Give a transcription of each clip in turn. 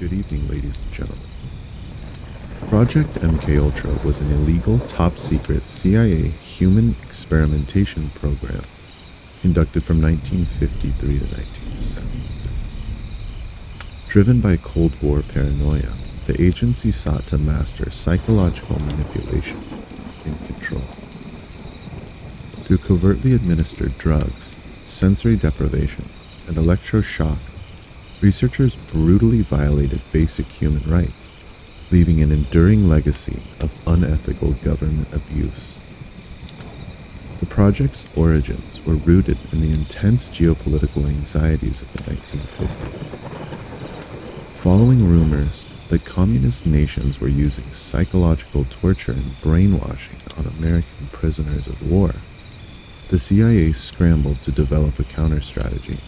Good evening, ladies and gentlemen. Project MKUltra was an illegal, top-secret CIA human experimentation program conducted from 1953 to 1973. Driven by Cold War paranoia, the agency sought to master psychological manipulation and control. Through covertly administered drugs, sensory deprivation, and electroshock, researchers brutally violated basic human rights, leaving an enduring legacy of unethical government abuse. The project's origins were rooted in the intense geopolitical anxieties of the 1950s. Following rumors that communist nations were using psychological torture and brainwashing on American prisoners of war, the CIA scrambled to develop a counter-strategy.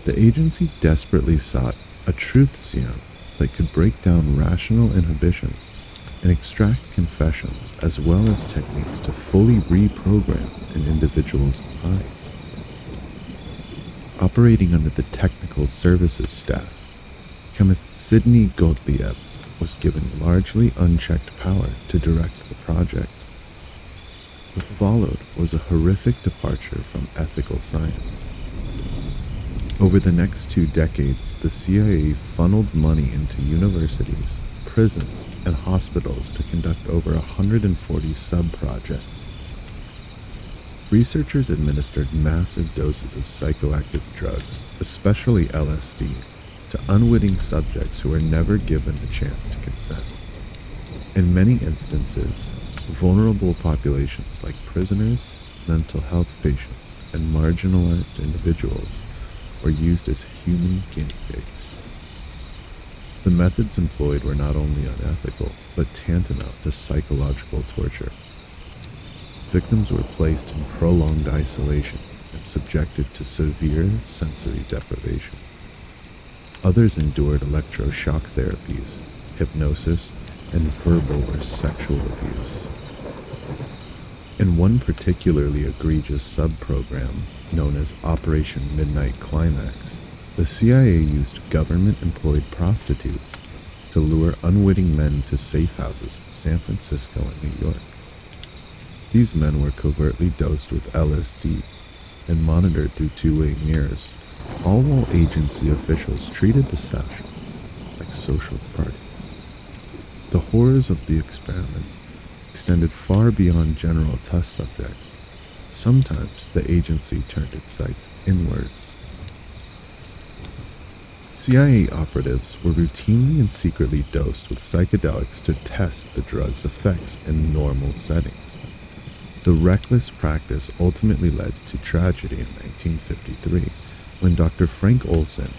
The agency desperately sought a truth serum that could break down rational inhibitions and extract confessions, as well as techniques to fully reprogram an individual's mind. Operating under the technical services staff, chemist Sidney Gottlieb was given largely unchecked power to direct the project. What followed was a horrific departure from ethical science. Over the next 2 decades, the CIA funneled money into universities, prisons, and hospitals to conduct over 140 sub-projects. Researchers administered massive doses of psychoactive drugs, especially LSD, to unwitting subjects who were never given a chance to consent. In many instances, vulnerable populations like prisoners, mental health patients, and marginalized individuals were used as human guinea pigs. The methods employed were not only unethical, but tantamount to psychological torture. Victims were placed in prolonged isolation and subjected to severe sensory deprivation. Others endured electroshock therapies, hypnosis, and verbal or sexual abuse. In one particularly egregious sub-program, known as Operation Midnight Climax, the CIA used government-employed prostitutes to lure unwitting men to safe houses in San Francisco and New York. These men were covertly dosed with LSD and monitored through two-way mirrors, all while agency officials treated the sessions like social parties. The horrors of the experiments extended far beyond general test subjects. Sometimes the agency turned its sights inwards. CIA operatives were routinely and secretly dosed with psychedelics to test the drug's effects in normal settings. The reckless practice ultimately led to tragedy in 1953, when Dr. Frank Olson,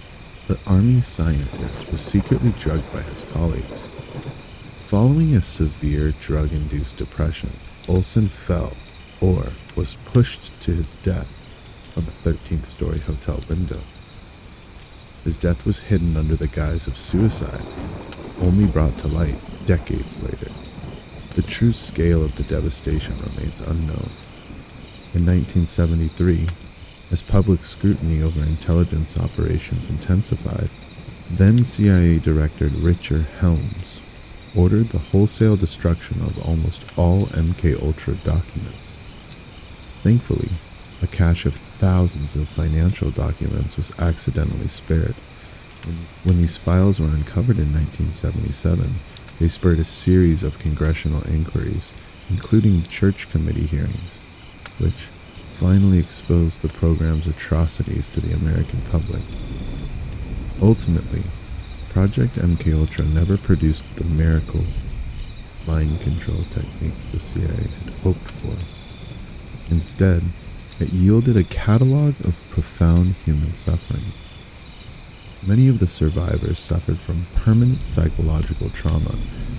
the Army scientist, was secretly drugged by his colleagues. Following a severe drug-induced depression, Olson fell, or was pushed to his death, from a 13th-story hotel window. His death was hidden under the guise of suicide, only brought to light decades later. The true scale of the devastation remains unknown. In 1973, as public scrutiny over intelligence operations intensified, then CIA Director Richard Helms ordered the wholesale destruction of almost all MKUltra documents. Thankfully, a cache of thousands of financial documents was accidentally spared. When these files were uncovered in 1977, they spurred a series of congressional inquiries, including church committee hearings, which finally exposed the program's atrocities to the American public. Ultimately, Project MKUltra never produced the miracle mind control techniques the CIA had hoped for. Instead, it yielded a catalog of profound human suffering. Many of the survivors suffered from permanent psychological trauma,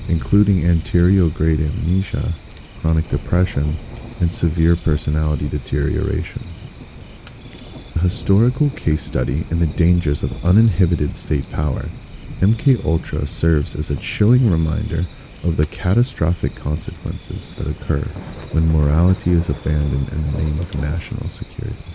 including anterograde amnesia, chronic depression, and severe personality deterioration. A historical case study in the dangers of uninhibited state power, MKUltra serves as a chilling reminder of the catastrophic consequences that occur when morality is abandoned in the name of national security.